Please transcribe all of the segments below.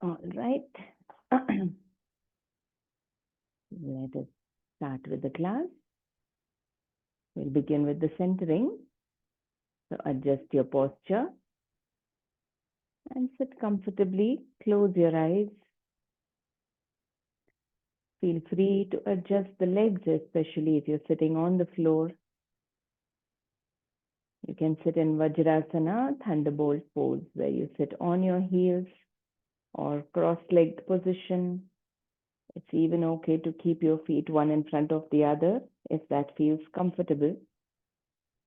All right. Let us start with the class. We'll begin with the centering. So adjust your posture and sit comfortably. Close your eyes. Feel free to adjust the legs, especially if you're sitting on the floor. You can sit in Vajrasana, Thunderbolt pose, where you sit on your heels or cross-legged position. It's even okay to keep your feet one in front of the other if that feels comfortable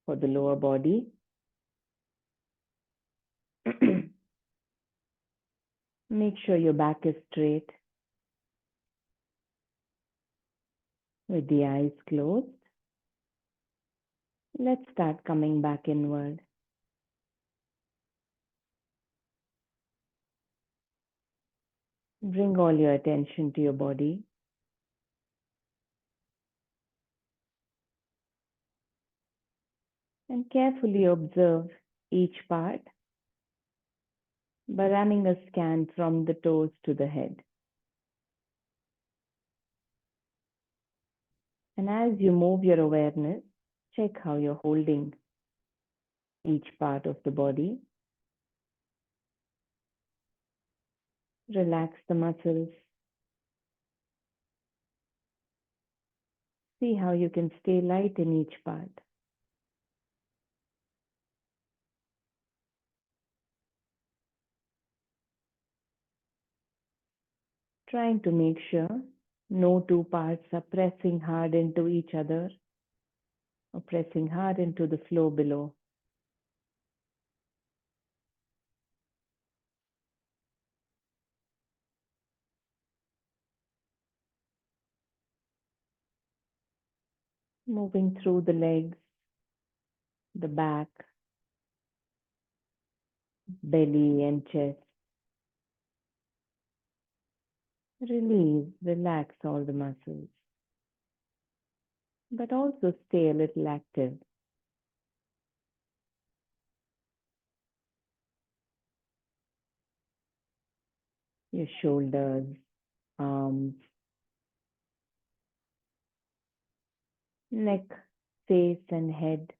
for the lower body. Make sure your back is straight with the eyes closed. Let's start coming back inward. Bring all your attention to your body. And carefully observe each part by running a scan from the toes to the head. And as you move your awareness, check how you're holding each part of the body. Relax the muscles. See how you can stay light in each part. Trying to make sure no two parts are pressing hard into each other or pressing hard into the floor below. Moving through the legs, the back, belly and chest. Release, relax all the muscles, but also stay a little active. Your shoulders, arms, neck, face and head.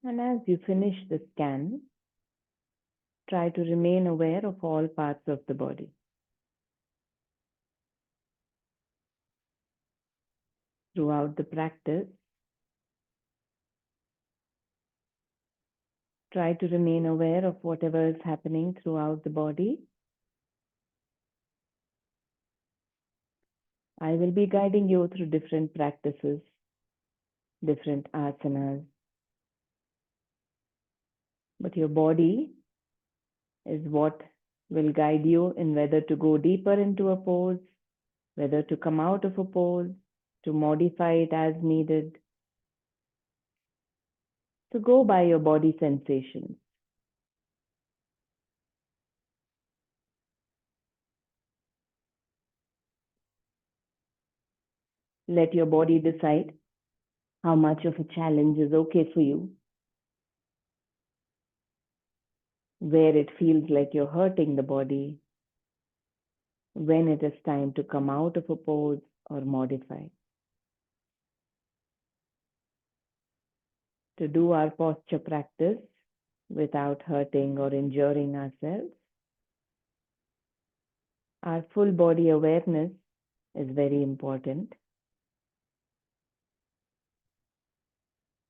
And as you finish the scan, try to remain aware of all parts of the body. Throughout the practice, try to remain aware of whatever is happening throughout the body. I will be guiding you through different practices, different asanas. But your body is what will guide you in whether to go deeper into a pose, whether to come out of a pose, to modify it as needed. So go by your body sensations. Let your body decide how much of a challenge is okay for you, where it feels like you're hurting the body, when it is time to come out of a pose or modify. To do our posture practice without hurting or injuring ourselves, our full body awareness is very important.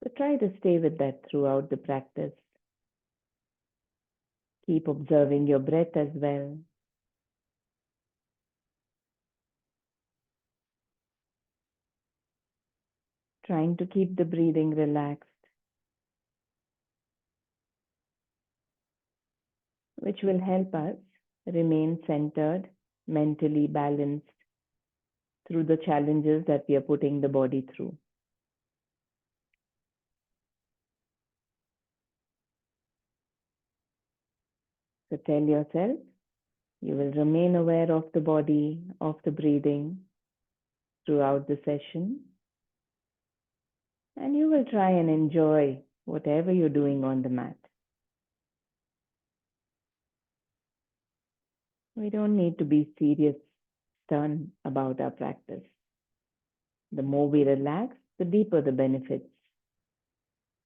So try to stay with that throughout the practice. Keep observing your breath as well. Trying to keep the breathing relaxed, which will help us remain centered, mentally balanced through the challenges that we are putting the body through. So tell yourself, You will remain aware of the body, of the breathing throughout the session. And you will try and enjoy whatever you're doing on the mat. We don't need to be serious, stern about our practice. The more we relax, the deeper the benefits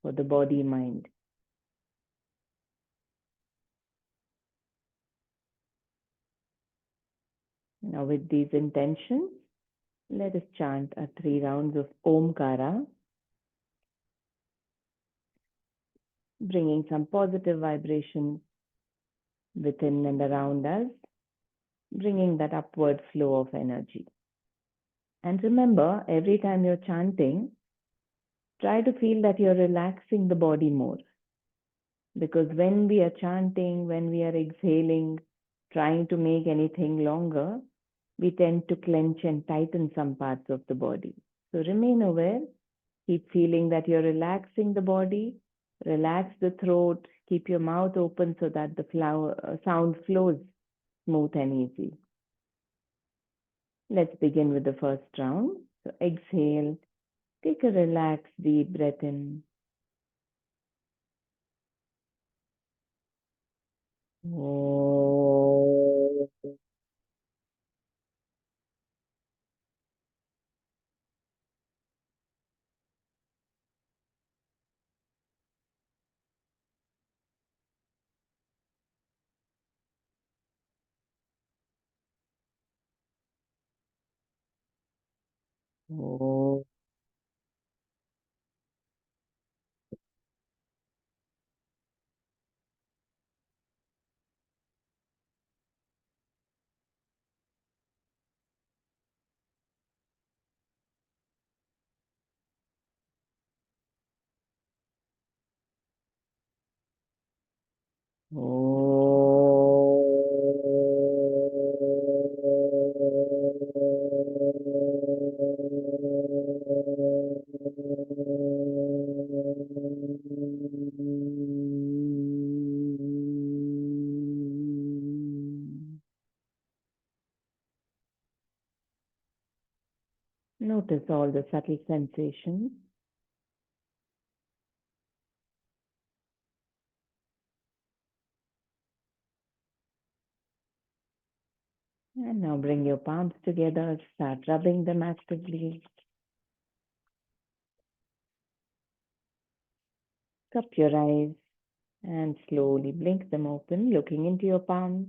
for the body, mind. Now with these intentions, let us chant our 3 rounds of Omkara, bringing some positive vibrations within and around us, bringing that upward flow of energy. And remember, every time you're chanting, try to feel that you're relaxing the body more. Because when we are chanting, when we are exhaling, trying to make anything longer, we tend to clench and tighten some parts of the body. So remain aware, keep feeling that you're relaxing the body, relax the throat, keep your mouth open so that the sound flows smooth and easy. Let's begin with the first round. So exhale, take a relaxed deep breath in. Notice all the subtle sensations. And now bring your palms together, start rubbing them actively. Cup your eyes and slowly blink them open, looking into your palms.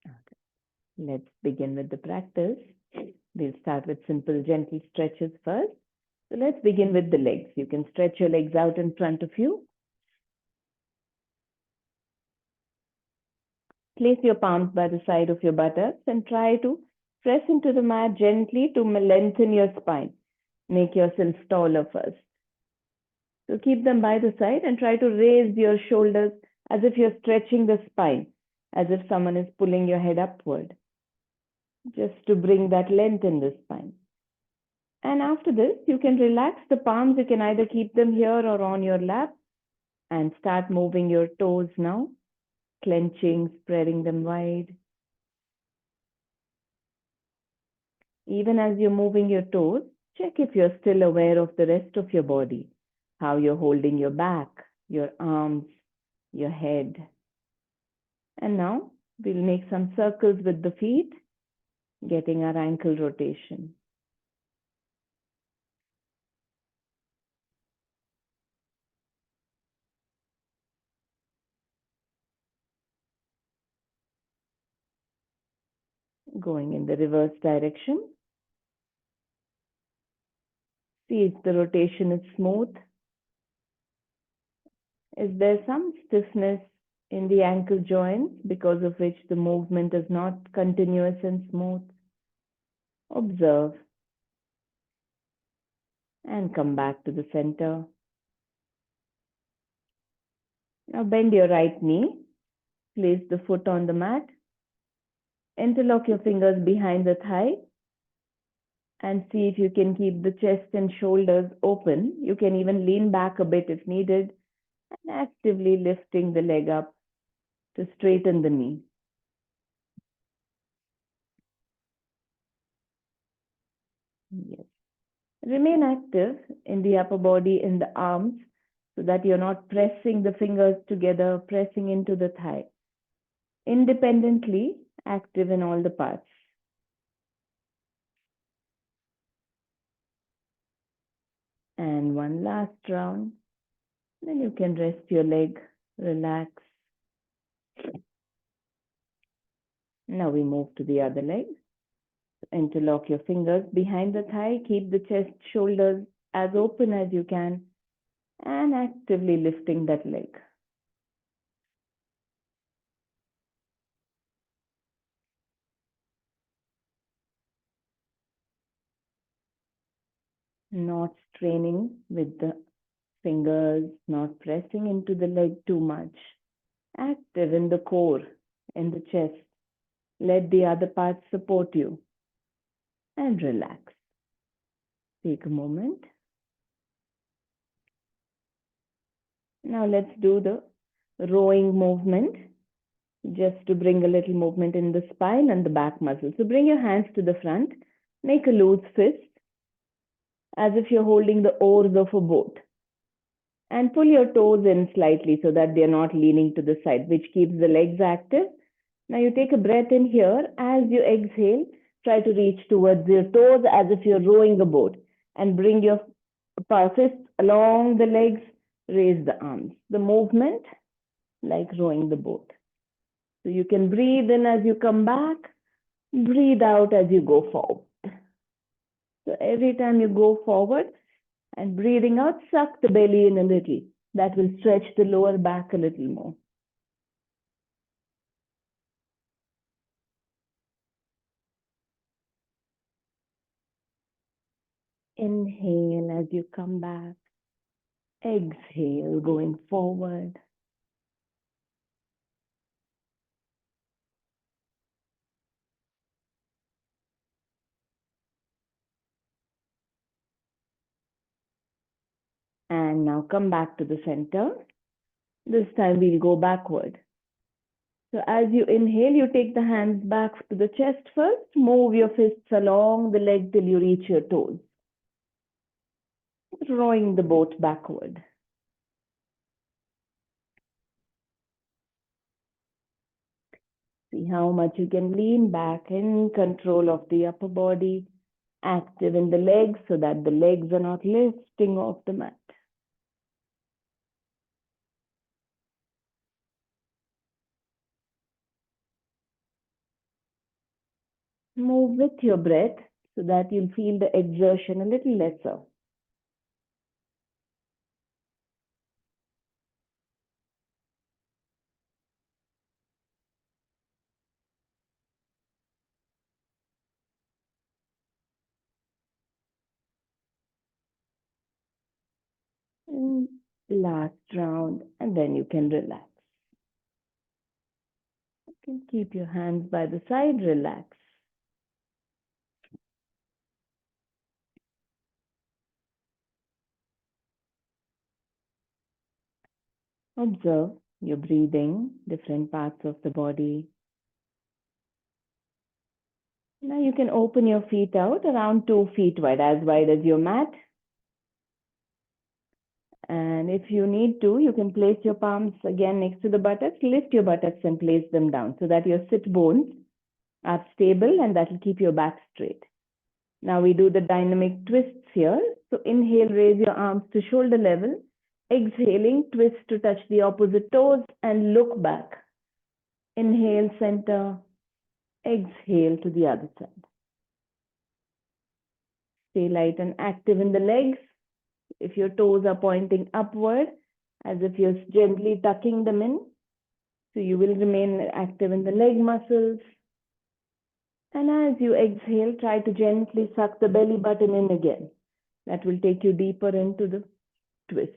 Okay. Let's begin with the practice. We'll start with simple, gentle stretches first. So let's begin with the legs. You can stretch your legs out in front of you. Place your palms by the side of your buttocks and try to press into the mat gently to lengthen your spine. Make yourself taller first. So keep them by the side and try to raise your shoulders as if you're stretching the spine, as if someone is pulling your head upward, just to bring that length in the spine. And after this, you can relax the palms. You can either keep them here or on your lap and start moving your toes now, clenching, spreading them wide. Even as you're moving your toes, check if you're still aware of the rest of your body, how you're holding your back, your arms, your head. And now we'll make some circles with the feet, getting our ankle rotation. Going in the reverse direction. See if the rotation is smooth. Is there some stiffness in the ankle joints because of which the movement is not continuous and smooth? Observe and come back to the center. Now bend your right knee. Place the foot on the mat. Interlock your fingers behind the thigh And see if you can keep the chest and shoulders open. You can even lean back a bit if needed, and actively lifting the leg up to straighten the knee. Yes. Remain active in the upper body, in the arms, so that you're not pressing the fingers together, pressing into the thigh. Independently active in all the parts. And one last round. Then you can rest your leg, relax. Now we move to the other leg. Interlock your fingers behind the thigh. Keep the chest, shoulders as open as you can, and actively lifting that leg. Not straining with the fingers, not pressing into the leg too much. Active in the core, in the chest. Let the other parts support you. And relax. Take a moment. Now let's do the rowing movement, just to bring a little movement in the spine and the back muscles. So bring your hands to the front. Make a loose fist, as if you're holding the oars of a boat. And pull your toes in slightly so that they're not leaning to the side, which keeps the legs active. Now you take a breath in here. As you exhale, try to reach towards your toes as if you're rowing a boat. And bring your fist along the legs, raise the arms. The movement like rowing the boat. So you can breathe in as you come back, breathe out as you go forward. So every time you go forward and breathing out, suck the belly in a little. That will stretch the lower back a little more. Inhale as you come back. Exhale, going forward. And now come back to the center. This time we'll go backward. So as you inhale, you take the hands back to the chest first. Move your fists along the leg till you reach your toes. Rowing the boat backward. See how much you can lean back in control of the upper body, active in the legs so that the legs are not lifting off the mat. Move with your breath so that you'll feel the exertion a little lesser. Last round, and then you can relax. You can keep your hands by the side, relax. Observe your breathing, different parts of the body. Now you can open your feet out around 2 feet wide as your mat. And if you need to, you can place your palms again next to the buttocks, lift your buttocks and place them down so that your sit bones are stable and that will keep your back straight. Now we do the dynamic twists here. So inhale, raise your arms to shoulder level. Exhaling, twist to touch the opposite toes and look back. Inhale, center. Exhale to the other side. Stay light and active in the legs. If your toes are pointing upward, as if you're gently tucking them in. So you will remain active in the leg muscles. And as you exhale, try to gently suck the belly button in again. That will take you deeper into the twist.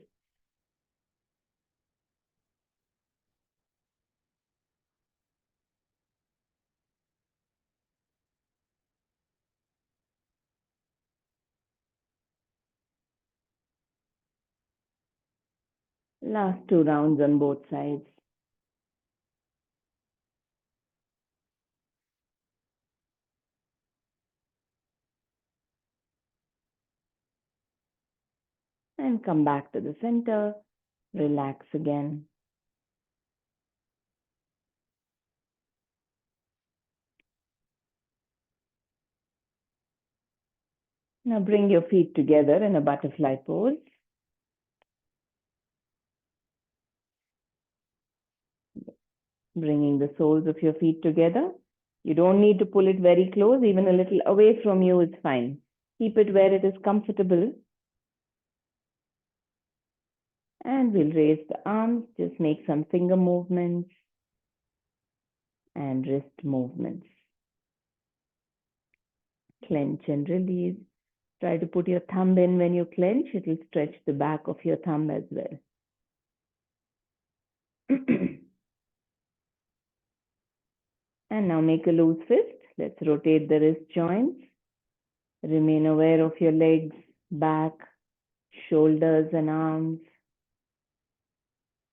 Last 2 rounds on both sides. And come back to the center. Relax again. Now bring your feet together in a butterfly pose. Bringing the soles of your feet together. You don't need to pull it very close, even a little away from you is fine. Keep it where it is comfortable. And we'll raise the arms, just make some finger movements and wrist movements. Clench and release. Try to put your thumb in when you clench. It will stretch the back of your thumb as well. And now make a loose fist. Let's rotate the wrist joints. Remain aware of your legs, back, shoulders and arms.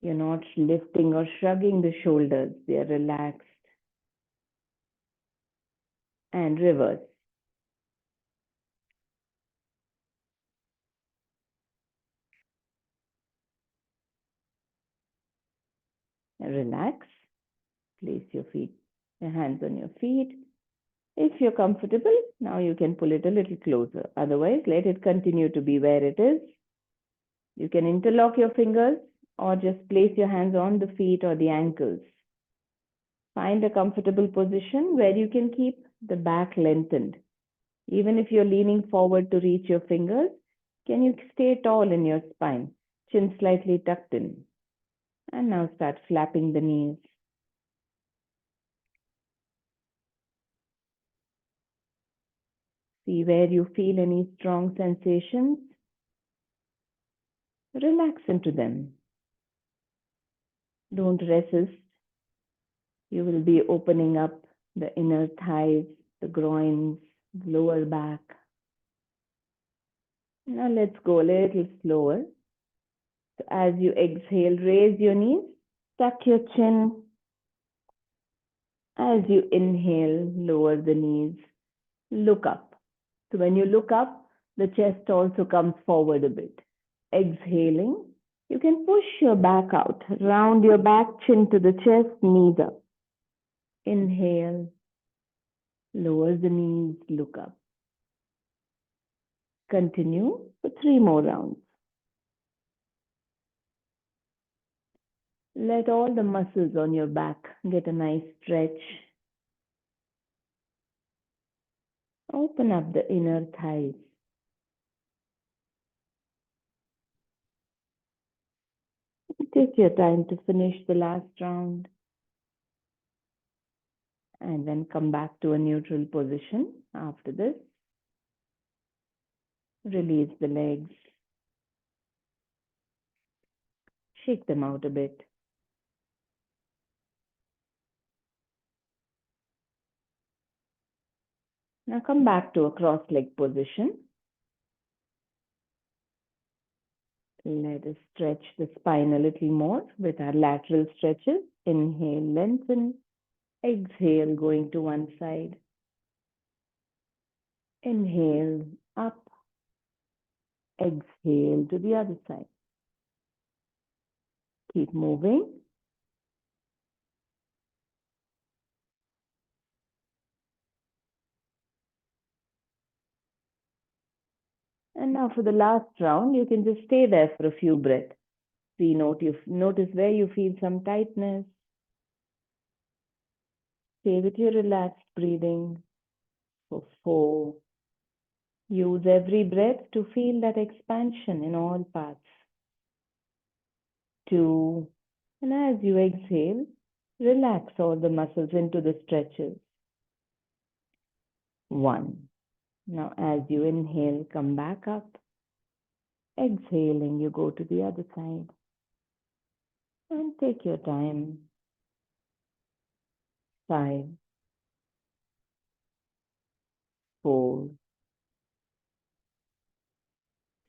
You're not lifting or shrugging the shoulders. They are relaxed. And reverse. Relax. Place your hands on your feet. If you're comfortable, now you can pull it a little closer. Otherwise, let it continue to be where it is. You can interlock your fingers or just place your hands on the feet or the ankles. Find a comfortable position where you can keep the back lengthened. Even if you're leaning forward to reach your fingers, can you stay tall in your spine, chin slightly tucked in? And now start flapping the knees. See where you feel any strong sensations. Relax into them. Don't resist. You will be opening up the inner thighs, the groins, lower back. Now let's go a little slower. So as you exhale, raise your knees, tuck your chin. As you inhale, lower the knees, look up. So when you look up, the chest also comes forward a bit. Exhaling, you can push your back out, round your back, chin to the chest, knees up. Inhale, lower the knees, look up. Continue for 3 more rounds. Let all the muscles on your back get a nice stretch. Open up the inner thighs. Take your time to finish the last round. And then come back to a neutral position after this. Release the legs. Shake them out a bit. Now come back to a cross-leg position. Let us stretch the spine a little more with our lateral stretches. Inhale, lengthen. Exhale, going to one side. Inhale, up. Exhale to the other side. Keep moving. And now for the last round, you can just stay there for a few breaths. Notice where you feel some tightness. Stay with your relaxed breathing for 4. Use every breath to feel that expansion in all parts. 2. And as you exhale, relax all the muscles into the stretches. 1. Now as you inhale, come back up. Exhaling, you go to the other side. And take your time. 5, 4,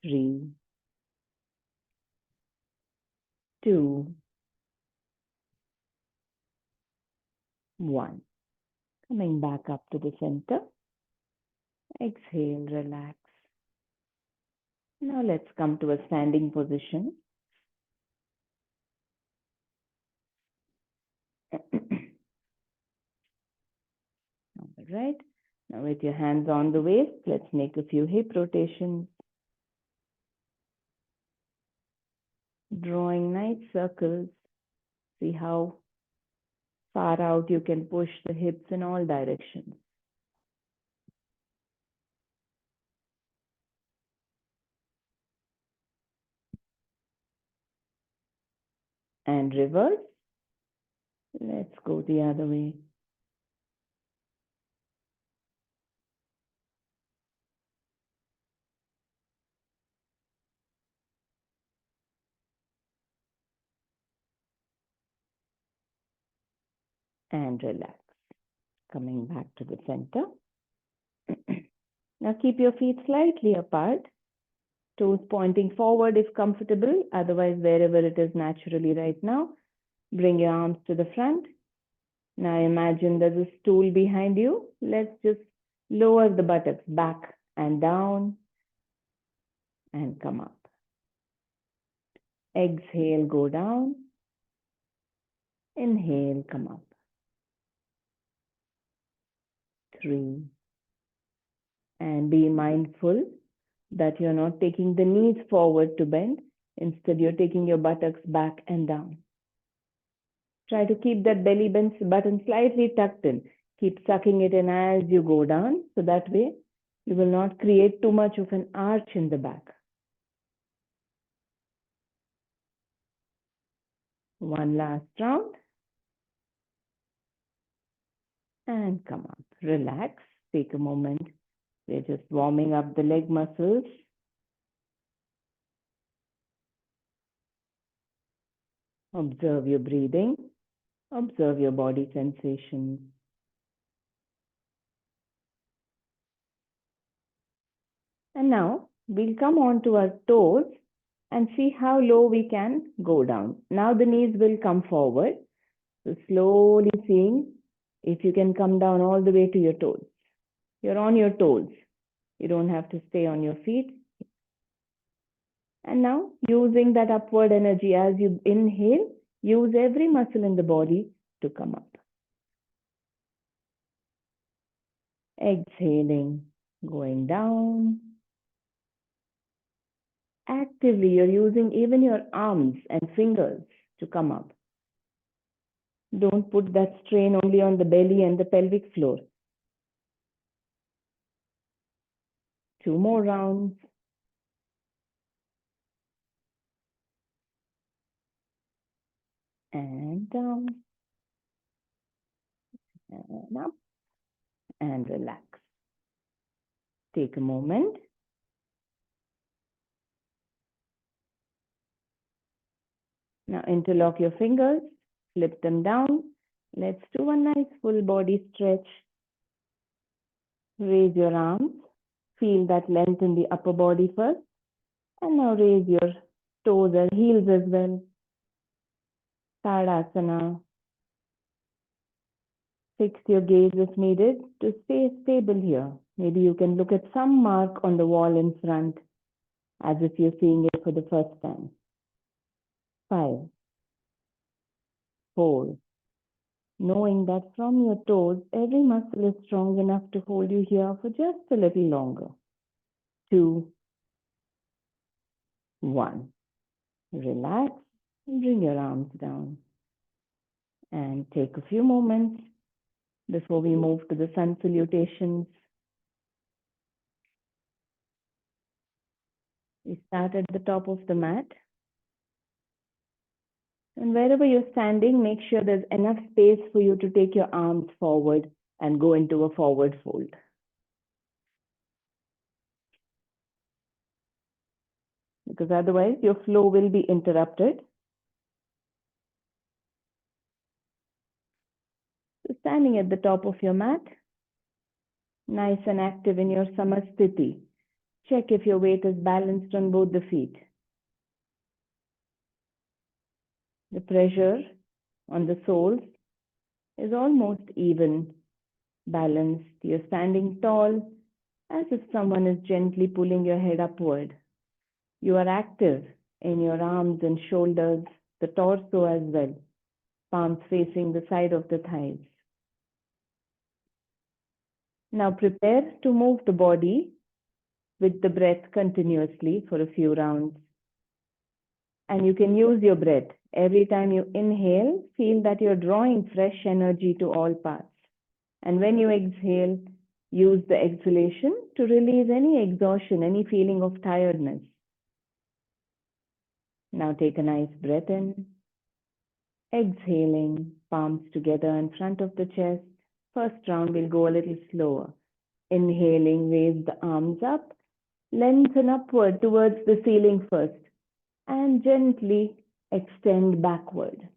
3, 2, 1. Coming back up to the center. Exhale, relax. Now let's come to a standing position. All right. Now with your hands on the waist, let's make a few hip rotations. Drawing nice circles. See how far out you can push the hips in all directions. And reverse. Let's go the other way. And relax. Coming back to the center. Now keep your feet slightly apart. Toes pointing forward if comfortable. Otherwise, wherever it is naturally right now. Bring your arms to the front. Now imagine there's a stool behind you. Let's just lower the buttocks back and down and come up. Exhale, go down. Inhale, come up. 3. And be mindful that you're not taking the knees forward to bend. Instead, you're taking your buttocks back and down. Try to keep that belly button slightly tucked in. Keep sucking it in as you go down. So that way, you will not create too much of an arch in the back. One last round. And come up. Relax. Take a moment. We're just warming up the leg muscles. Observe your breathing. Observe your body sensations. And now we'll come on to our toes and see how low we can go down. Now the knees will come forward. So slowly seeing if you can come down all the way to your toes. You're on your toes. You don't have to stay on your feet. And now using that upward energy as you inhale, use every muscle in the body to come up. Exhaling, going down. Actively, you're using even your arms and fingers to come up. Don't put that strain only on the belly and the pelvic floor. 2 more rounds. And down. And up. And relax. Take a moment. Now interlock your fingers. Flip them down. Let's do a nice full body stretch. Raise your arms. Feel that length in the upper body first. And now raise your toes and heels as well. Tadasana. Fix your gaze if needed to stay stable here. Maybe you can look at some mark on the wall in front as if you're seeing it for the first time. 5, 4. Knowing that from your toes, every muscle is strong enough to hold you here for just a little longer. 2, 1. Relax. Bring your arms down. And take a few moments before we move to the sun salutations. We start at the top of the mat. And wherever you're standing, make sure there's enough space for you to take your arms forward and go into a forward fold. Because otherwise your flow will be interrupted. So standing at the top of your mat, nice and active in your Samasthiti. Check if your weight is balanced on both the feet. The pressure on the soles is almost even, balanced. You're standing tall, as if someone is gently pulling your head upward. You are active in your arms and shoulders, the torso as well, palms facing the side of the thighs. Now prepare to move the body with the breath continuously for a few rounds. And you can use your breath. Every time you inhale, feel that you're drawing fresh energy to all parts. And when you exhale, use the exhalation to release any exhaustion, any feeling of tiredness. Now take a nice breath in. Exhaling, palms together in front of the chest. First round will go a little slower. Inhaling, raise the arms up. Lengthen upward towards the ceiling first. And gently extend backward.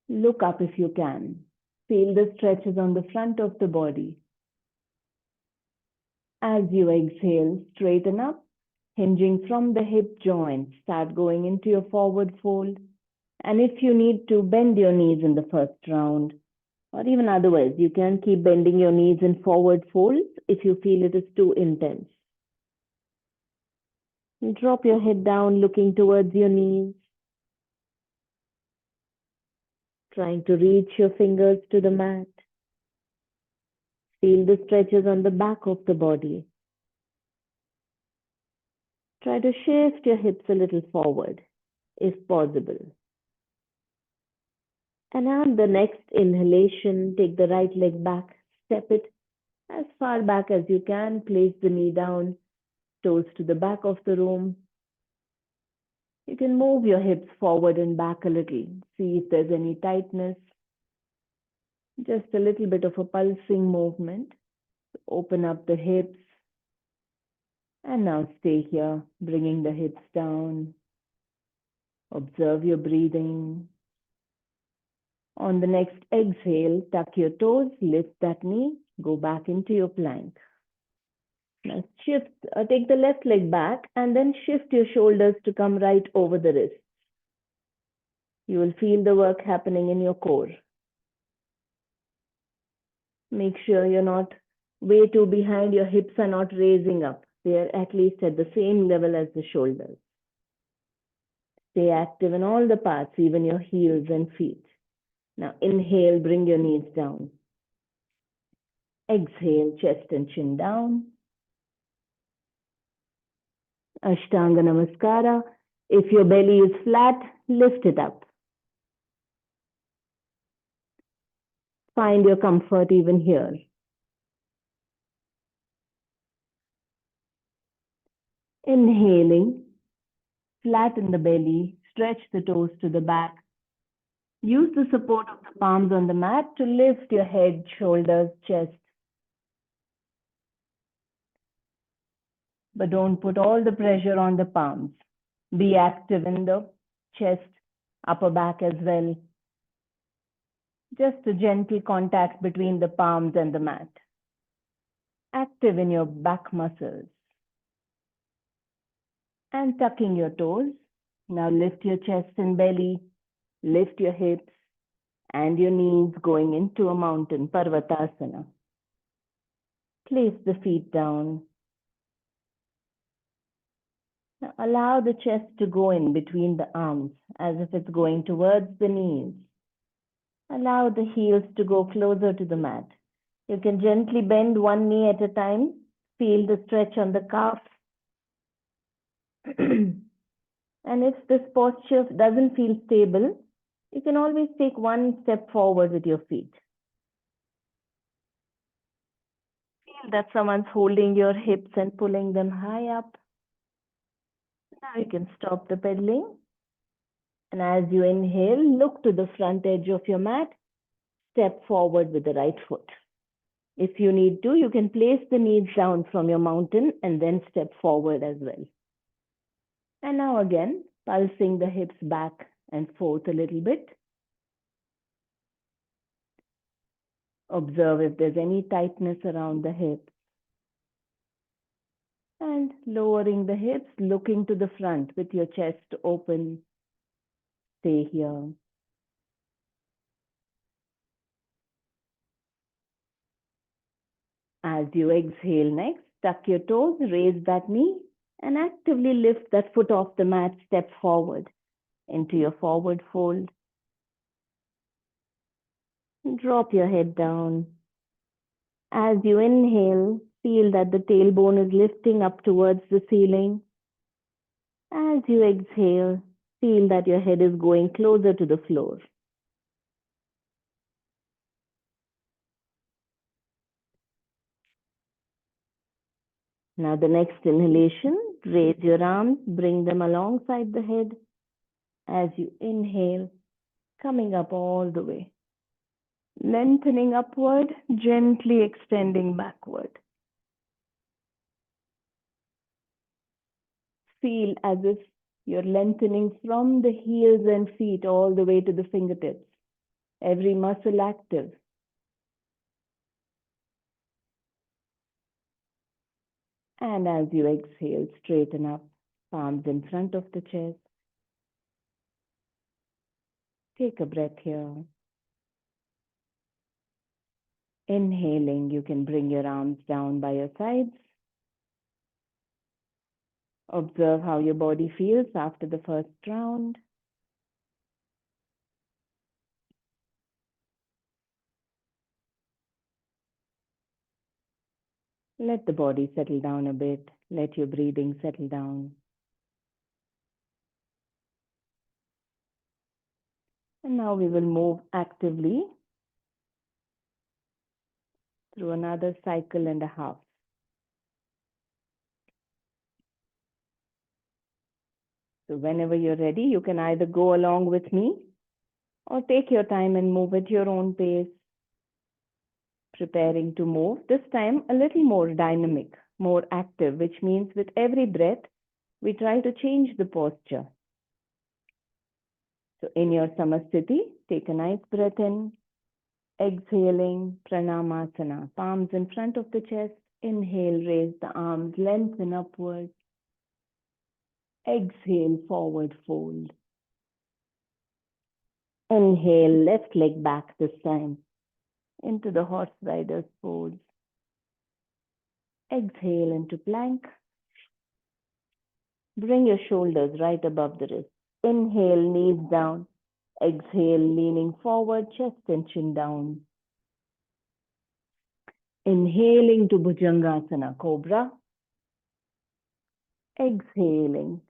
Look up if you can. Feel the stretches on the front of the body. As you exhale, straighten up, hinging from the hip joint. Start going into your forward fold. And if you need to, bend your knees in the first round. Or even otherwise, you can keep bending your knees in forward folds if you feel it is too intense. You drop your head down, looking towards your knees. Trying to reach your fingers to the mat. Feel the stretches on the back of the body. Try to shift your hips a little forward, if possible. And on the next inhalation, take the right leg back, step it as far back as you can, place the knee down, toes to the back of the room. You can move your hips forward and back a little, see if there's any tightness. Just a little bit of a pulsing movement. Open up the hips. And now stay here, bringing the hips down. Observe your breathing. On the next exhale, tuck your toes, lift that knee, go back into your plank. Now shift, take the left leg back and then shift your shoulders to come right over the wrists. You will feel the work happening in your core. Make sure you're not way too behind, your hips are not raising up. They are at least at the same level as the shoulders. Stay active in all the parts, even your heels and feet. Now inhale, bring your knees down. Exhale, chest and chin down. Ashtanga Namaskara. If your belly is flat, lift it up. Find your comfort even here. Inhaling, flatten the belly, stretch the toes to the back. Use the support of the palms on the mat to lift your head, shoulders, chest. But don't put all the pressure on the palms. Be active in the chest, upper back as well. Just a gentle contact between the palms and the mat. Active in your back muscles. And tucking your toes. Now lift your chest and belly, lift your hips and your knees, going into a mountain, Parvatasana. Place the feet down. Now allow the chest to go in between the arms as if it's going towards the knees. Allow the heels to go closer to the mat. You can gently bend one knee at a time. Feel the stretch on the calf. And if this posture doesn't feel stable, you can always take one step forward with your feet. Feel that someone's holding your hips and pulling them high up. Now you can stop the pedaling. And as you inhale, look to the front edge of your mat. Step forward with the right foot. If you need to, you can place the knees down from your mountain and then step forward as well. And now again, pulsing the hips back and forth a little bit. Observe if there's any tightness around the hips. And lowering the hips, looking to the front with your chest open. Stay here. As you exhale next, tuck your toes, raise that knee, and actively lift that foot off the mat. Step forward into your forward fold. Drop your head down. As you inhale, feel that the tailbone is lifting up towards the ceiling. As you exhale, feel that your head is going closer to the floor. Now the next inhalation, raise your arms, bring them alongside the head. As you inhale, coming up all the way. Lengthening upward, gently extending backward. Feel as if you're lengthening from the heels and feet all the way to the fingertips. Every muscle active. And as you exhale, straighten up, palms in front of the chest. Take a breath here. Inhaling, you can bring your arms down by your sides. Observe how your body feels after the first round. Let the body settle down a bit. Let your breathing settle down. And now we will move actively through another cycle and a half. So whenever you're ready, you can either go along with me or take your time and move at your own pace. Preparing to move, this time a little more dynamic, more active, which means with every breath, we try to change the posture. So in your Samasthiti, take a nice breath in, exhaling, Pranamasana, palms in front of the chest. Inhale, raise the arms, lengthen upward. Exhale, forward fold. Inhale, left leg back this time into the horse rider's pose. Exhale into plank. Bring your shoulders right above the wrist. Inhale, knees down. Exhale, leaning forward, chest and chin down. Inhaling to Bhujangasana, Cobra. Exhaling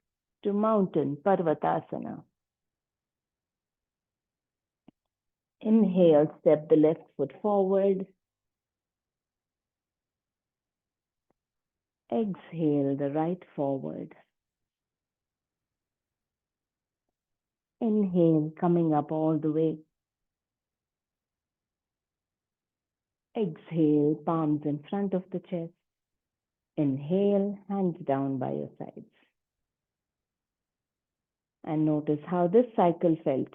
to Mountain, Parvatasana. Inhale, step the left foot forward. Exhale the right forward. Inhale, coming up all the way. Exhale, palms in front of the chest. Inhale, hands down by your sides. And notice how this cycle felt.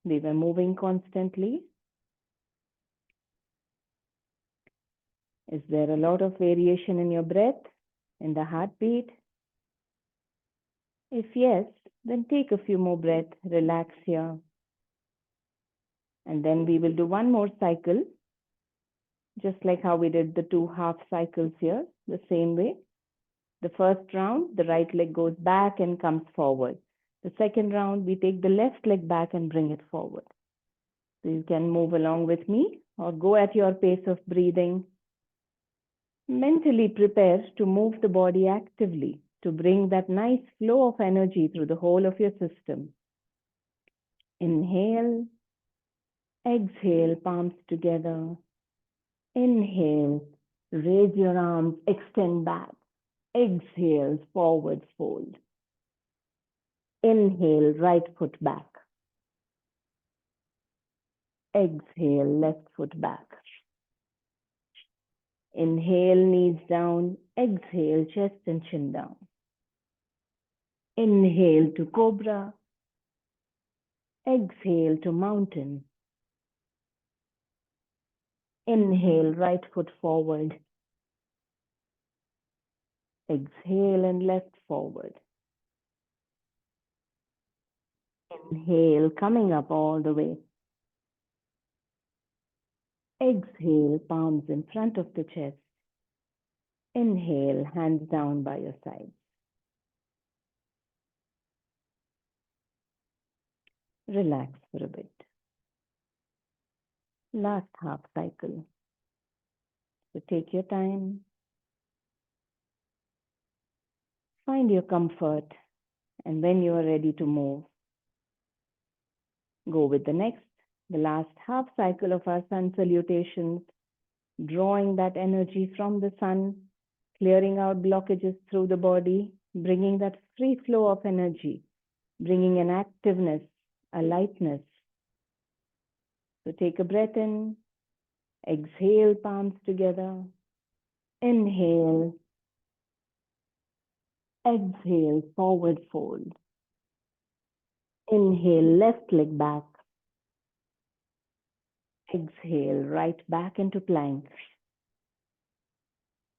We were moving constantly. Is there a lot of variation in your breath, in the heartbeat? If yes, then take a few more breaths, relax here. And then we will do one more cycle, just like how we did the 2 half cycles here, the same way. The first round, the right leg goes back and comes forward. The second round, we take the left leg back and bring it forward. So you can move along with me or go at your pace of breathing. Mentally prepare to move the body actively to bring that nice flow of energy through the whole of your system. Inhale, exhale, palms together. Inhale, raise your arms, extend back. Exhale, forward fold. Inhale, right foot back. Exhale, left foot back. Inhale, knees down. Exhale, chest and chin down. Inhale to Cobra. Exhale to Mountain. Inhale, right foot forward. Exhale and left forward. Inhale, coming up all the way. Exhale, palms in front of the chest. Inhale, hands down by your sides. Relax for a bit. Last half cycle. So take your time. Find your comfort. And when you are ready to move, go with the next, the last half cycle of our sun salutations, drawing that energy from the sun, clearing out blockages through the body, bringing that free flow of energy, bringing an activeness, a lightness. So take a breath in, exhale, palms together, inhale, exhale, forward fold. Inhale, left leg back. Exhale, right back into plank.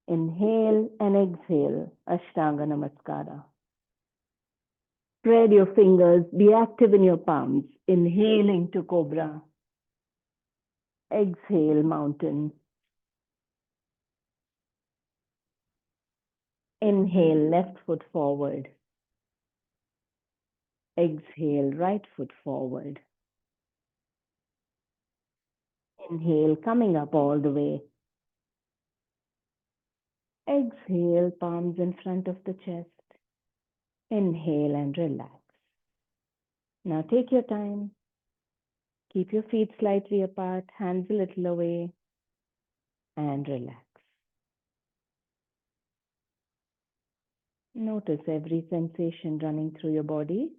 Inhale and exhale, Ashtanga Namaskara. Spread your fingers, be active in your palms. Inhaling to Cobra. Exhale, Mountain. Inhale, left foot forward. Exhale, right foot forward. Inhale, coming up all the way. Exhale, palms in front of the chest. Inhale and relax. Now take your time. Keep your feet slightly apart, hands a little away, and relax. Notice every sensation running through your body.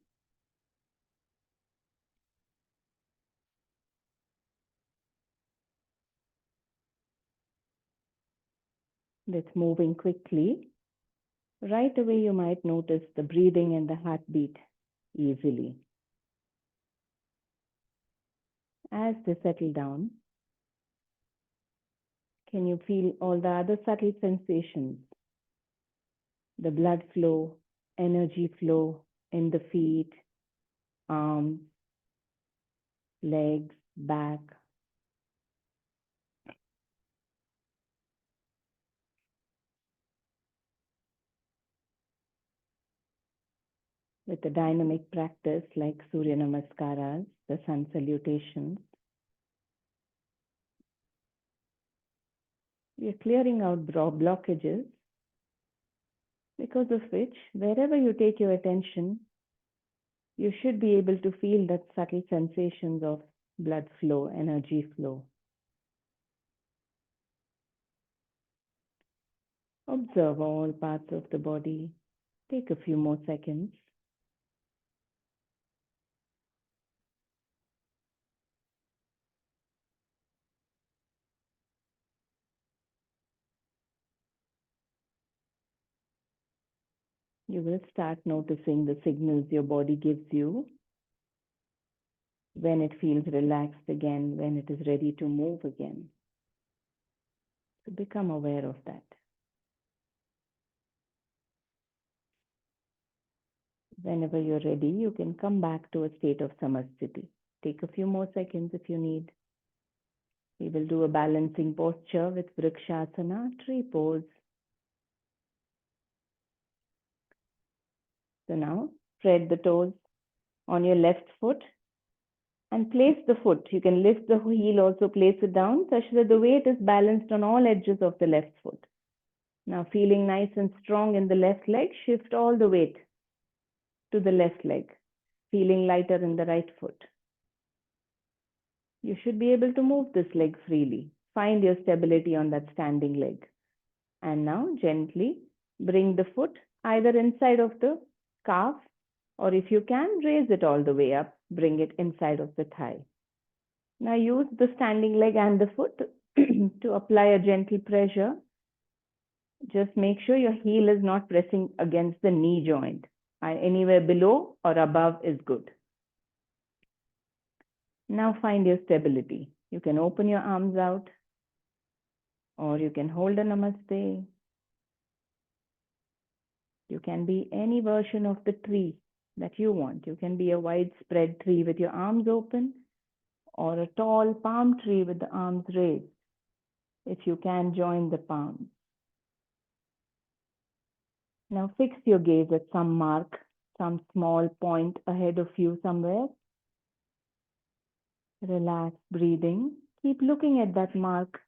That's moving quickly. Right away, you might notice the breathing and the heartbeat easily. As they settle down, can you feel all the other subtle sensations? The blood flow, energy flow in the feet, arms, legs, back. With a dynamic practice like Surya Namaskaras, the sun salutations, we are clearing out blockages, because of which, wherever you take your attention, you should be able to feel that subtle sensations of blood flow, energy flow. Observe all parts of the body. Take a few more seconds. You will start noticing the signals your body gives you when it feels relaxed again, when it is ready to move again. So become aware of that. Whenever you're ready, you can come back to a state of Samasthiti. Take a few more seconds if you need. We will do a balancing posture with Vrikshasana, tree pose. So now, spread the toes on your left foot and place the foot. You can lift the heel, also place it down such that the weight is balanced on all edges of the left foot. Now, feeling nice and strong in the left leg, shift all the weight to the left leg, feeling lighter in the right foot. You should be able to move this leg freely. Find your stability on that standing leg. And now gently bring the foot either inside of the calf, or if you can, raise it all the way up, bring it inside of the thigh. Now use the standing leg and the foot to apply a gentle pressure. Just make sure your heel is not pressing against the knee joint. Anywhere below or above is good. Now find your stability. You can open your arms out, or you can hold a namaste. You can be any version of the tree that you want. You can be a widespread tree with your arms open, or a tall palm tree with the arms raised. If you can, join the palms. Now fix your gaze at some mark, some small point ahead of you somewhere. Relax breathing. Keep looking at that mark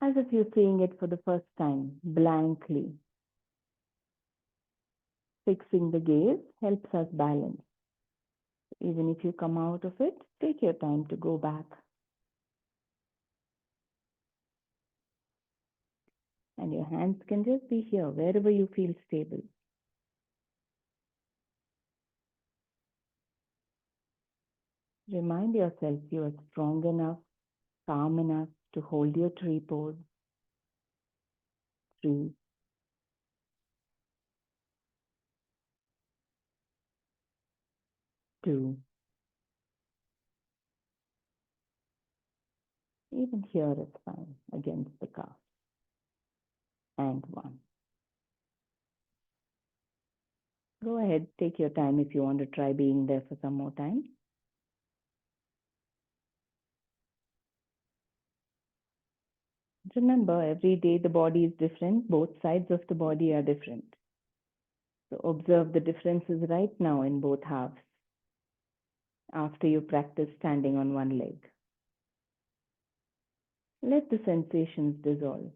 as if you're seeing it for the first time, blankly. Fixing the gaze helps us balance. Even if you come out of it, take your time to go back. And your hands can just be here, wherever you feel stable. Remind yourself you are strong enough, calm enough to hold your tree pose. 3, 2, even here it's fine, against the calf. And 1. Go ahead, take your time if you want to try being there for some more time. Remember, every day the body is different. Both sides of the body are different. So observe the differences right now in both halves after you practice standing on one leg. Let the sensations dissolve.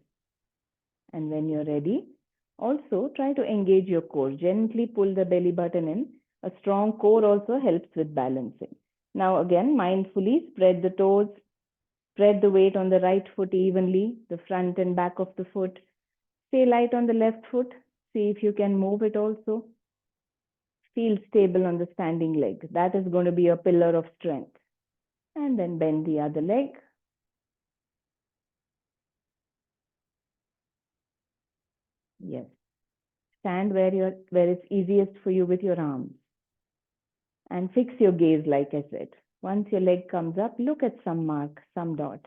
And when you're ready, also try to engage your core. Gently pull the belly button in. A strong core also helps with balancing. Now again, mindfully spread the toes. Spread the weight on the right foot evenly, the front and back of the foot. Stay light on the left foot. See if you can move it also. Feel stable on the standing leg. That is going to be a pillar of strength. And then bend the other leg. Yes. Stand where it's easiest for you with your arms. And fix your gaze, like I said. Once your leg comes up, look at some mark, some dot.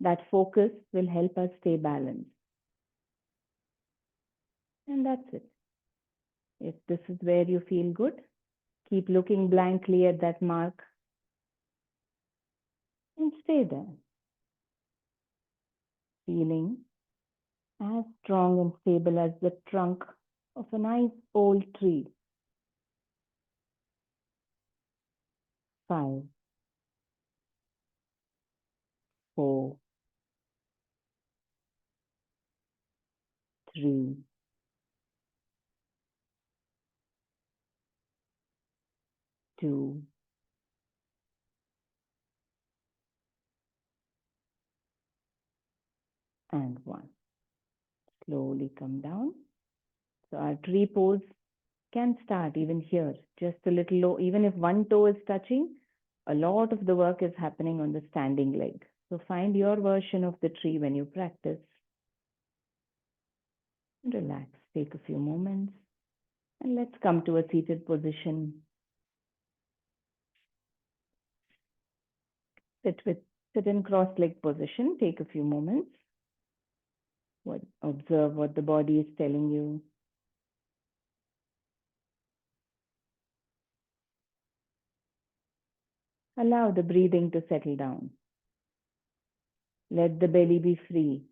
That focus will help us stay balanced. And that's it. If this is where you feel good, keep looking blankly at that mark and stay there. Feeling as strong and stable as the trunk of a nice old tree. 5, 4, 3, 2, and 1. Slowly come down. So our tree pose can start even here, just a little low. Even if one toe is touching, a lot of the work is happening on the standing leg. So find your version of the tree when you practice. Relax, take a few moments, and let's come to a seated position. Sit in cross-leg position. Take a few moments. Observe what the body is telling you. Allow the breathing to settle down. Let the belly be free.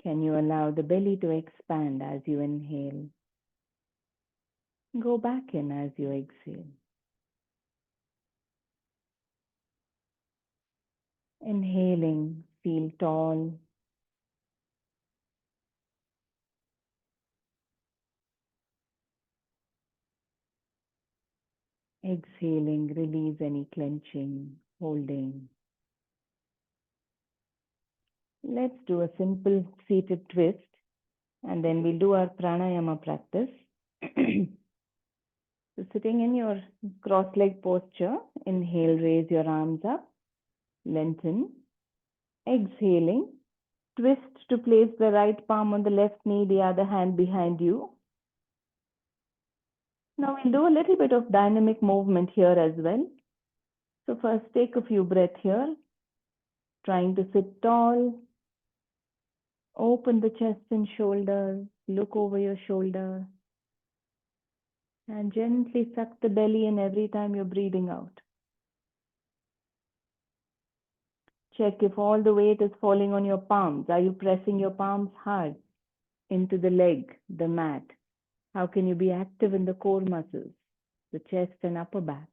Can you allow the belly to expand as you inhale? Go back in as you exhale. Inhaling, feel tall. Exhaling, release any clenching, holding. Let's do a simple seated twist, and then we'll do our pranayama practice. So sitting in your cross-leg posture, inhale, raise your arms up, lengthen. Exhaling, twist to place the right palm on the left knee, the other hand behind you. Now we'll do a little bit of dynamic movement here as well. So first take a few breaths here, trying to sit tall. Open the chest and shoulders, look over your shoulder, and gently suck the belly in every time you're breathing out. Check if all the weight is falling on your palms. Are you pressing your palms hard into the leg, the mat? How can you be active in the core muscles, the chest and upper back?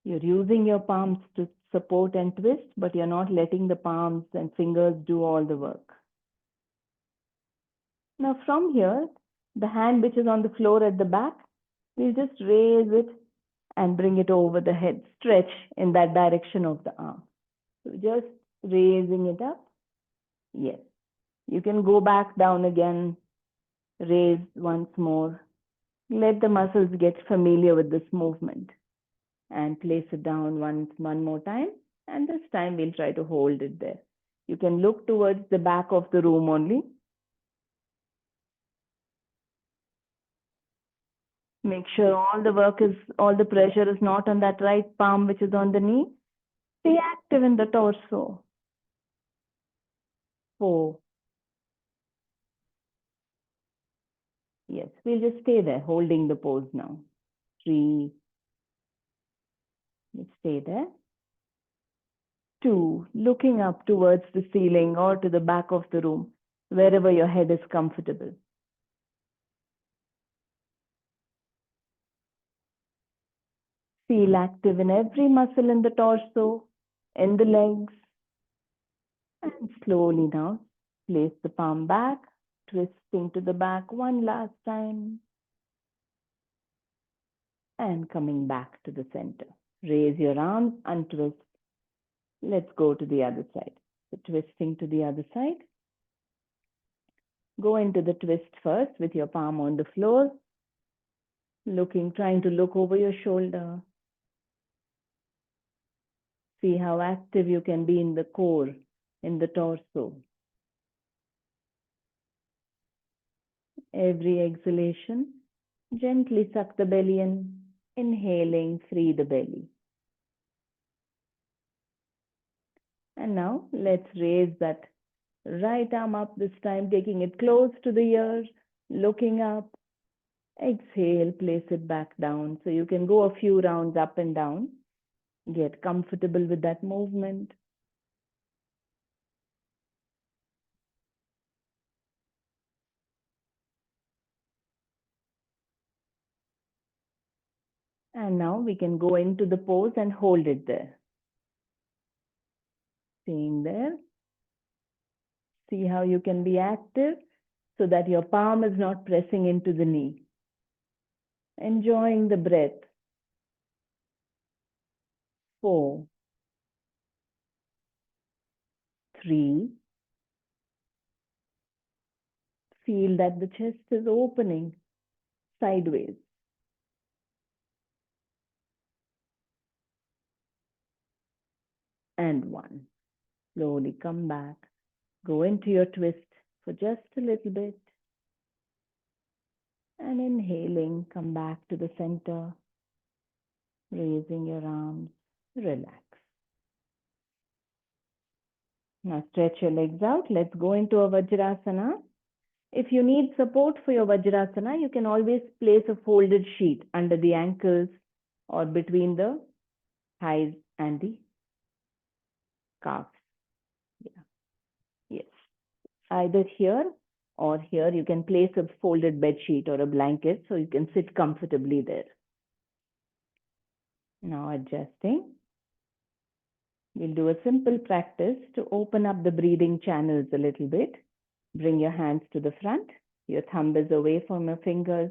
You're using your palms to support and twist, but you're not letting the palms and fingers do all the work. Now from here, the hand which is on the floor at the back, we'll just raise it and bring it over the head. Stretch in that direction of the arm. So just raising it up. Yes. You can go back down again. Raise once more. Let the muscles get familiar with this movement. And place it down one more time. And this time we'll try to hold it there. You can look towards the back of the room only. Make sure all the pressure is not on that right palm which is on the knee. Stay active in the torso. 4. Yes, we'll just stay there, holding the pose now. 3. Let's stay there. 2. Looking up towards the ceiling or to the back of the room, wherever your head is comfortable. Feel active in every muscle in the torso, in the legs. And slowly now, place the palm back, twisting to the back one last time. And coming back to the center. Raise your arms, untwist. Let's go to the other side. So twisting to the other side. Go into the twist first with your palm on the floor. Trying to look over your shoulder. See how active you can be in the core, in the torso. Every exhalation, gently suck the belly in. Inhaling, free the belly. And now let's raise that right arm up, this time taking it close to the ear, looking up. Exhale, place it back down. So you can go a few rounds up and down. Get comfortable with that movement. And now we can go into the pose and hold it there. Staying there. See how you can be active so that your palm is not pressing into the knee. Enjoying the breath. 4, 3. Feel that the chest is opening sideways. And 1. Slowly come back. Go into your twist for just a little bit. And inhaling, come back to the center. Raising your arms. Relax. Now stretch your legs out. Let's go into a Vajrasana. If you need support for your Vajrasana, you can always place a folded sheet under the ankles or between the thighs and the calves. Yeah. Yes. Either here or here, you can place a folded bed sheet or a blanket so you can sit comfortably there. Now adjusting. We'll do a simple practice to open up the breathing channels a little bit. Bring your hands to the front. Your thumb is away from your fingers.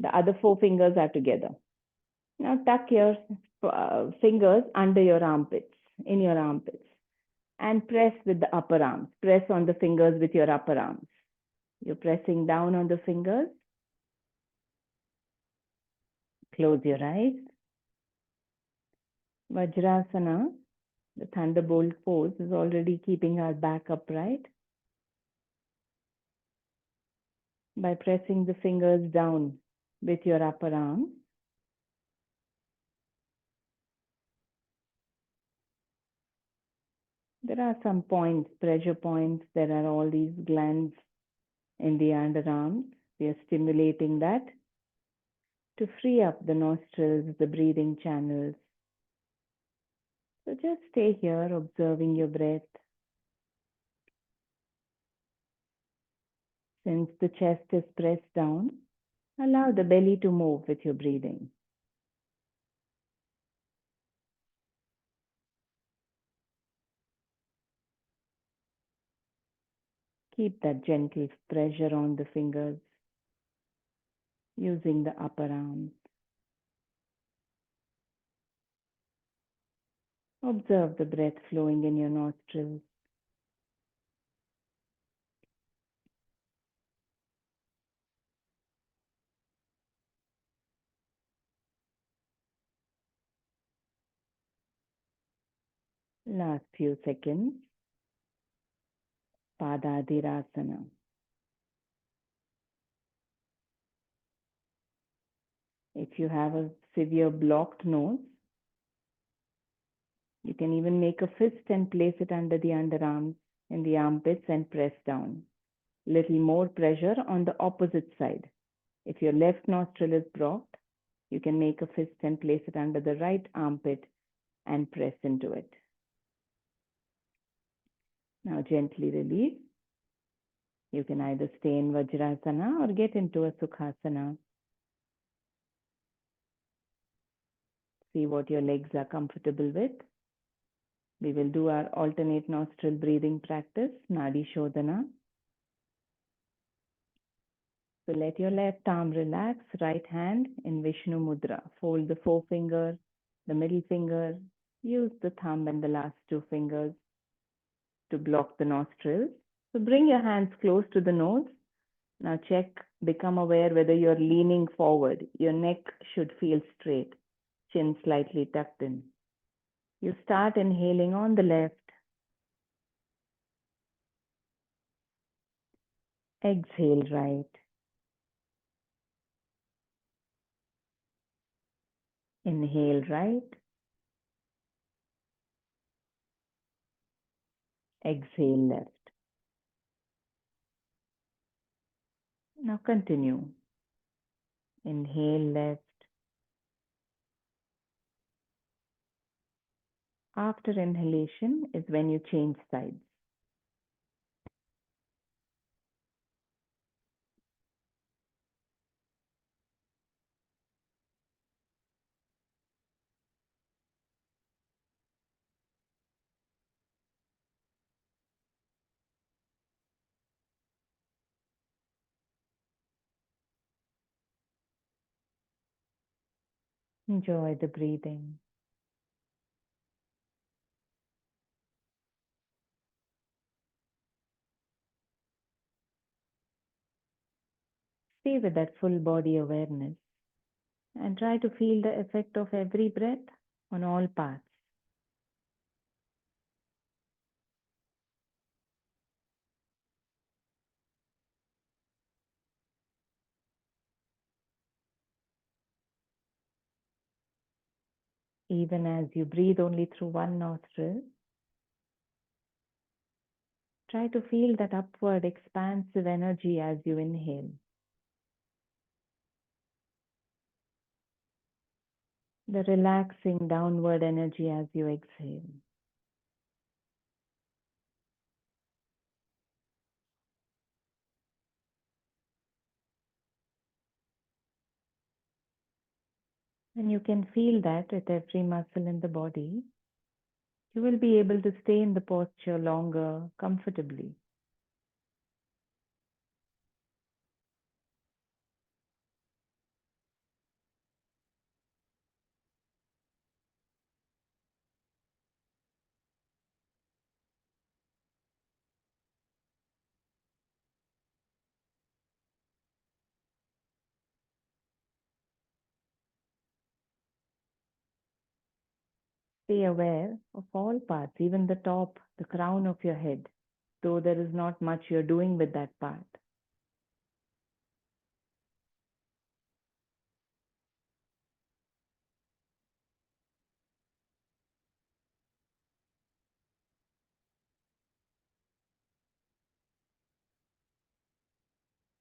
The other 4 fingers are together. Now tuck your fingers under your armpits, in your armpits, and press with the upper arms. Press on the fingers with your upper arms. You're pressing down on the fingers. Close your eyes. Vajrasana, the thunderbolt pose, is already keeping our back upright. By pressing the fingers down with your upper arm, There are some points, pressure points. There are all these glands in the underarms. We are stimulating that to free up the nostrils, the breathing channels. So just stay here observing your breath. Since the chest is pressed down, allow the belly to move with your breathing. Keep that gentle pressure on the fingers using the upper arms. Observe the breath flowing in your nostrils. Last few seconds. Padhadirasana. If you have a severe blocked nose, you can even make a fist and place it under the underarms in the armpits and press down. Little more pressure on the opposite side. If your left nostril is blocked, you can make a fist and place it under the right armpit and press into it. Now gently release. You can either stay in Vajrasana or get into a Sukhasana. See what your legs are comfortable with. We will do our alternate nostril breathing practice, Nadi Shodana. So let your left arm relax, right hand in Vishnu Mudra. Fold the forefinger, the middle finger. Use the thumb and the last two fingers to block the nostrils. So bring your hands close to the nose. Now check, become aware whether you're leaning forward. Your neck should feel straight, chin slightly tucked in. You start inhaling on the left. Exhale right. Inhale right. Exhale left. Now continue. Inhale left. After inhalation is when you change sides. Enjoy the breathing. Stay with that full body awareness and try to feel the effect of every breath on all parts. Even as you breathe only through one nostril, try to feel that upward expansive energy as you inhale. The relaxing downward energy as you exhale. And you can feel that with every muscle in the body, you will be able to stay in the posture longer, comfortably. Stay aware of all parts, even the top, the crown of your head, though there is not much you're doing with that part.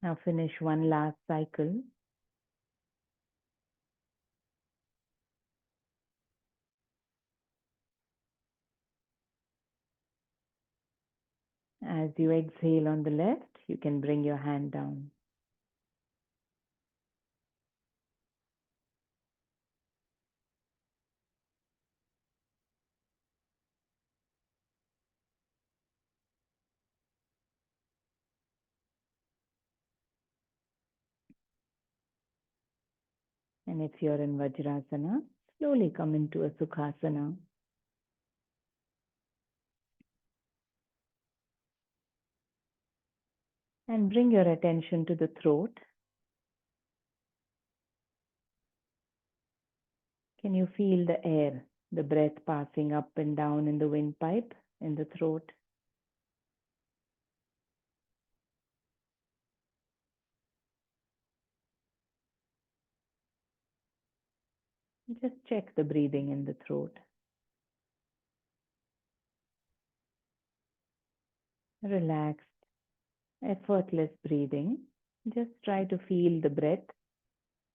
Now finish one last cycle. As you exhale on the left, you can bring your hand down. And if you're in Vajrasana, slowly come into a Sukhasana. And bring your attention to the throat. Can you feel the air, the breath passing up and down in the windpipe, in the throat? Just check the breathing in the throat. Relaxed, effortless breathing. Just try to feel the breath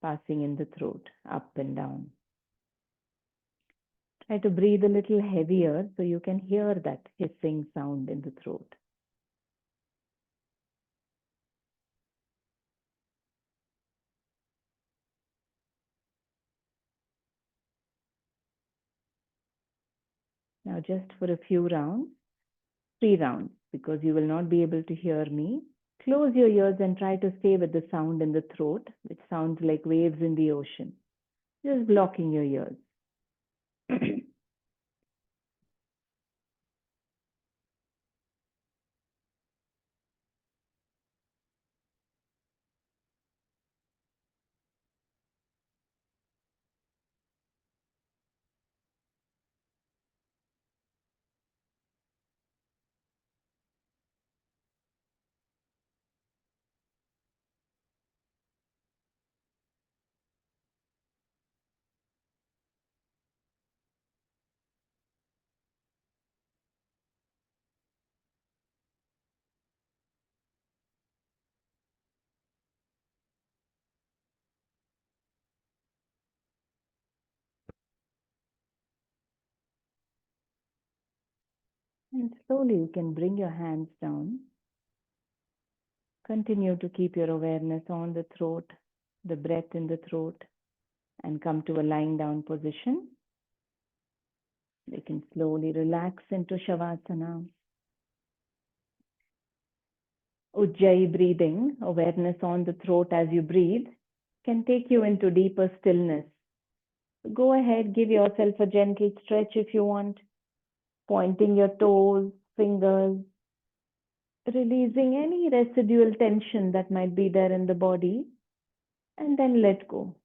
passing in the throat, up and down. Try to breathe a little heavier so you can hear that hissing sound in the throat. Now just for a few rounds, 3 rounds, because you will not be able to hear me. Close your ears and try to stay with the sound in the throat, which sounds like waves in the ocean. Just blocking your ears. And slowly you can bring your hands down. Continue to keep your awareness on the throat, the breath in the throat, and come to a lying down position. You can slowly relax into Shavasana. Ujjayi breathing, awareness on the throat as you breathe, can take you into deeper stillness. Go ahead, give yourself a gentle stretch if you want, pointing your toes, fingers, releasing any residual tension that might be there in the body, and then let go.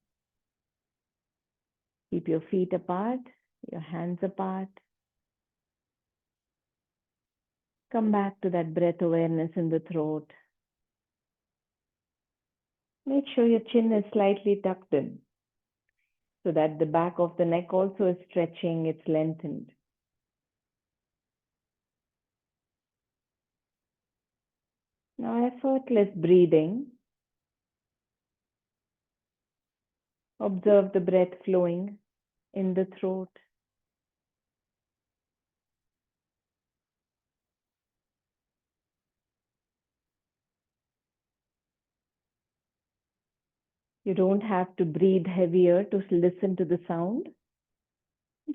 Keep your feet apart, your hands apart. Come back to that breath awareness in the throat. Make sure your chin is slightly tucked in so that the back of the neck also is stretching, it's lengthened. Now, effortless breathing. Observe the breath flowing in the throat. You don't have to breathe heavier to listen to the sound.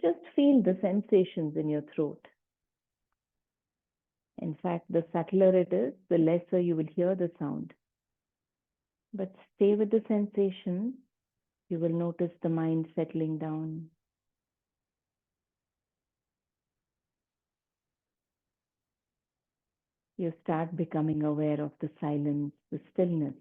Just feel the sensations in your throat. In fact, the subtler it is, the lesser you will hear the sound. But stay with the sensation. You will notice the mind settling down. You start becoming aware of the silence, the stillness.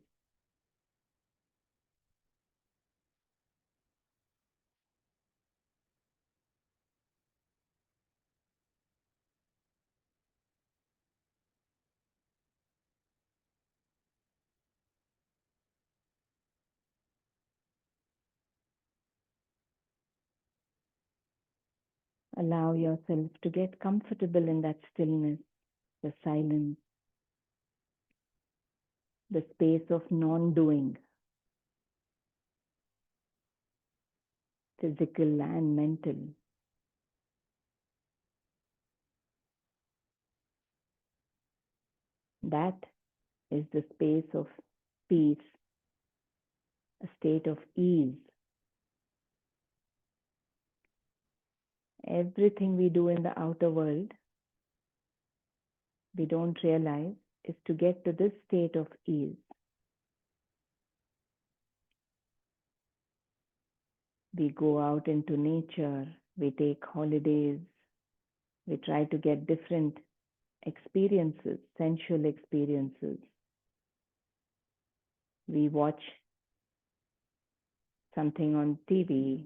Allow yourself to get comfortable in that stillness, the silence. the space of non-doing, physical and mental. That is the space of peace, a state of ease. Everything we do in the outer world, we don't realize, is to get to this state of ease. We go out into nature, we take holidays, we try to get different experiences, sensual experiences. We watch something on TV.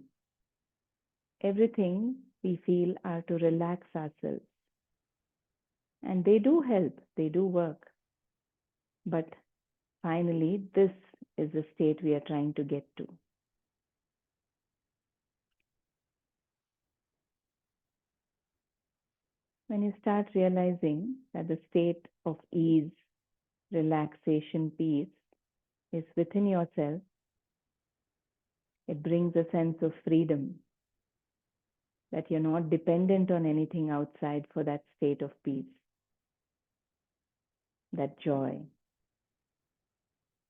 Everything we feel are to relax ourselves. And they do help, they do work. But finally, this is the state we are trying to get to. When you start realizing that the state of ease, relaxation, peace is within yourself, it brings a sense of freedom, that you're not dependent on anything outside for that state of peace, that joy.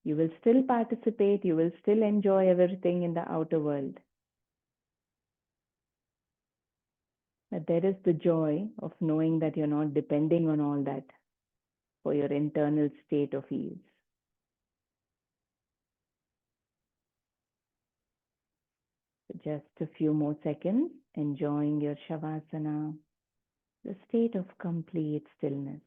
You will still participate, you will still enjoy everything in the outer world. But there is the joy of knowing that you're not depending on all that for your internal state of ease. So just a few more seconds, enjoying your Shavasana, the state of complete stillness.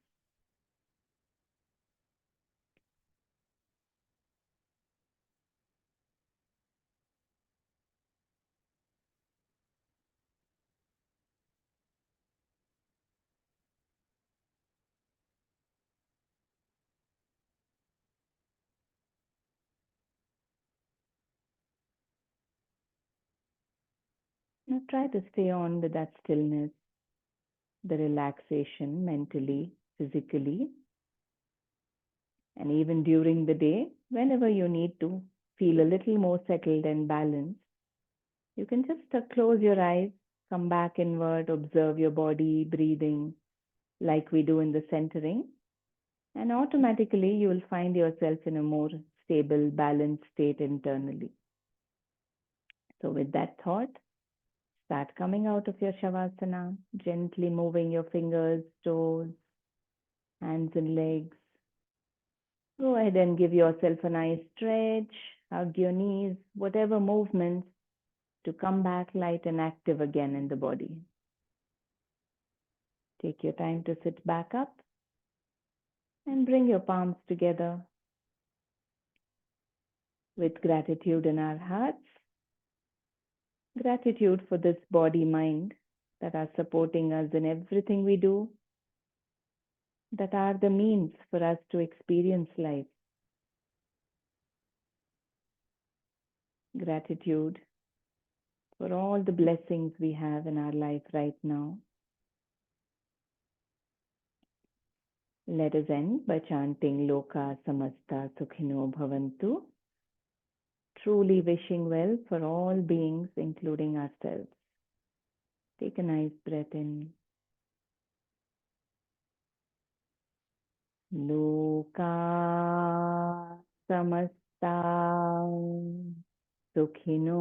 Now try to stay on with that stillness, the relaxation mentally, physically, and even during the day, whenever you need to feel a little more settled and balanced, you can just close your eyes, come back inward, observe your body, breathing, like we do in the centering, and automatically you will find yourself in a more stable, balanced state internally. So with that thought, start coming out of your Shavasana, gently moving your fingers, toes, hands and legs. Go ahead and give yourself a nice stretch, hug your knees, whatever movements to come back light and active again in the body. Take your time to sit back up and bring your palms together with gratitude in our hearts. Gratitude for this body, mind that are supporting us in everything we do, that are the means for us to experience life. Gratitude for all the blessings we have in our life right now. Let us end by chanting Loka Samasta Sukhino Bhavantu, truly wishing well for all beings, including ourselves. Take a nice breath in. Loka Samasta Sukhino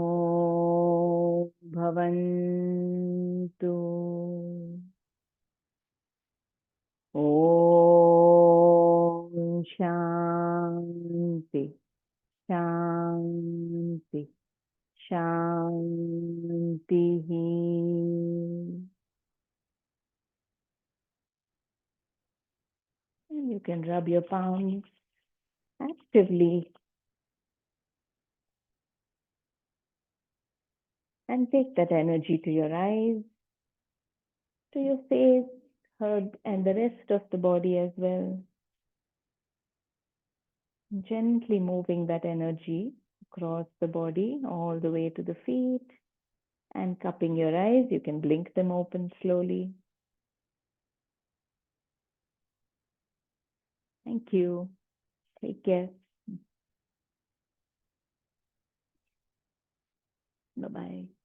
Bhavantu. Om Shanti, Shanti, Shanti. And you can rub your palms actively and take that energy to your eyes, to your face, head, and the rest of the body as well. Gently moving that energy across the body all the way to the feet, and cupping your eyes. You can blink them open slowly. Thank you. Take care. Bye-bye.